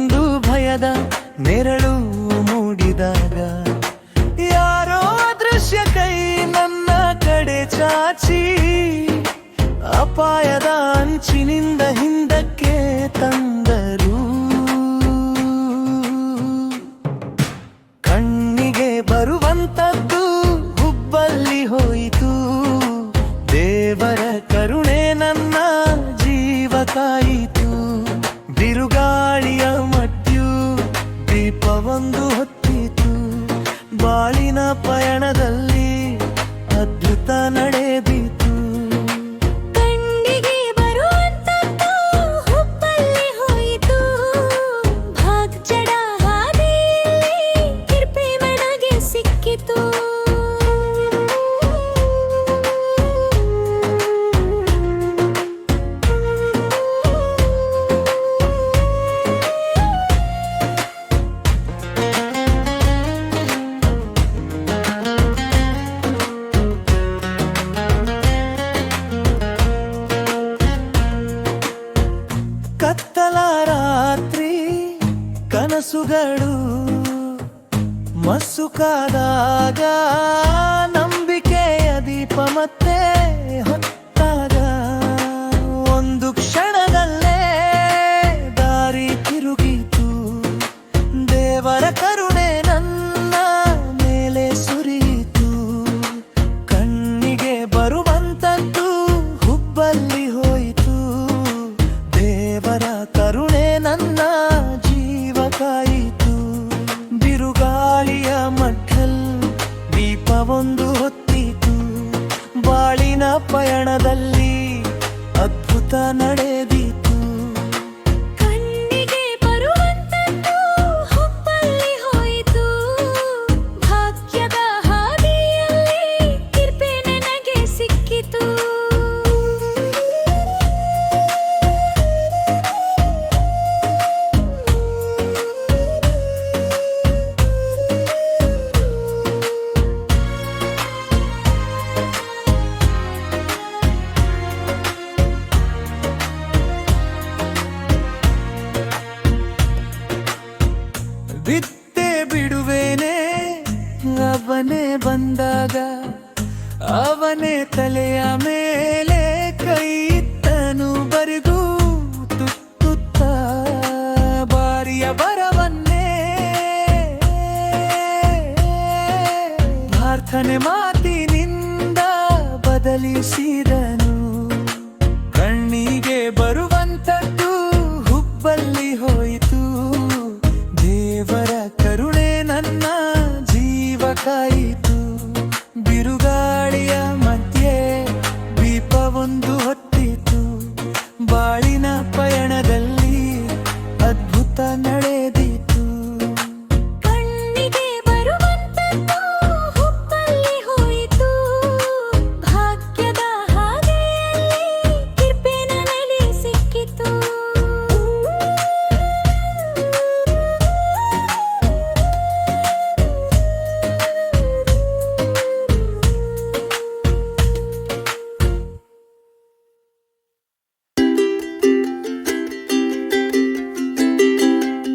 ಎಂದು ಭಯದ ನೆರಳು ಮೂಡಿದಾಗ ಯಾರೋ ಅದೃಶ್ಯ ಕೈ ನನ್ನ ಕಡೆ ಚಾಚಿ ಅಪಾಯದ ಅಂಚಿನಿಂದ ಹಿಂದಕ್ಕೆ ತಂದರು. ಕಣ್ಣಿಗೆ ಬರುವಂತದ್ದು ಹುಬ್ಬಲ್ಲಿ ಹೋಯಿತು. ದೇವರ ಕರುಣೆ ನನ್ನ ಜೀವ ಕಾಯಿತು. ಬಿರುಗಾಳಿಯ ಮಧ್ಯು ದೀಪವೊಂದು ಹೊತ್ತಿತು. ಬಾಳಿನ ಪಯಣದಲ್ಲಿ ಅದ್ಭುತ ನಡೆದಿತು. ಕಣ್ಣಿಗೆ ಬರುವಂತದ್ದು ಹುಬ್ಬಲ್ಲಿ ಹೋಯಿತು. ಭಾಗ್ಯದ ಹಾದಿಯಲ್ಲಿ ಕೃಪೆ ನನಗೆ ಸಿಕ್ಕಿತು. ಕತ್ತಲ ರಾತ್ರಿ ಕನಸುಗಳು ಮಸುಕಾದಾಗ ನಂಬಿಕೆಯ ದೀಪ ಮತ್ತೆ ಹೊತ್ತಾಗ ಒಂದು ಕ್ಷಣದಲ್ಲೇ ದಾರಿ ತಿರುಗಿತು. ದೇವರ ಕರುಣೆ ನನ್ನ ಮೇಲೆ ಸುರಿಯಿತು. ಕಣ್ಣಿಗೆ ಬರುವಂತದ್ದು ಹುಬ್ಬಲ್ಲಿ ಹೋಯಿತು. ದೇವರ ಕರುಣೆ ನನ್ನ ಜೀವ ಕಾಯಿತು. ಬಿರುಗಾಳಿಯ ಮಧ್ಯಲ್ ದೀಪವೊಂದು ಹೊತ್ತಿತು. ಬಾಳಿನ ಪಯಣದಲ್ಲಿ ಅದ್ಭುತ ನಡೆದಿತು. ಕಣ್ಣಿಗೆ ಬರುವಂತದ್ದು ಹುಬ್ಬಲ್ಲಿ ಹೋಯಿತು. ಭಾಗ್ಯದ ಹಾದಿಯಲ್ಲಿ ಕೃಪೆ ನನಗೆ ಸಿಕ್ಕಿತು. ಬಿತ್ತೆ ಬಿಡುವೇನೆ ಅವನೇ ಬಂದಾಗ. ಅವನೇ ತಲೆಯ ಮೇಲೆ ಕೈ ಇತ್ತನು ಬರೆದು ತುತ್ತುತ್ತ ಬಾರಿಯ ಬರವನ್ನೇ ಪ್ರಾರ್ಥನೆ ಮಾತಿನಿಂದ ಬದಲಿಸಿದನು. ಕಣ್ಣಿಗೆ ಬರುವಂತದ್ದು ಹುಬ್ಬಲ್ಲಿ ಹೋಯಿತು. ದೇವರ ಕರುಣೆ ನನ್ನ ಜೀವ ಕಾಯಿತು. ಬಿರುಗಾಳಿಯ ಮಧ್ಯೆ ದೀಪವೊಂದು ಹೊತ್ತಿತು. ಬಾಳಿನ ಪಯಣದಲ್ಲಿ ಅದ್ಭುತ ನಡೆದಿತು.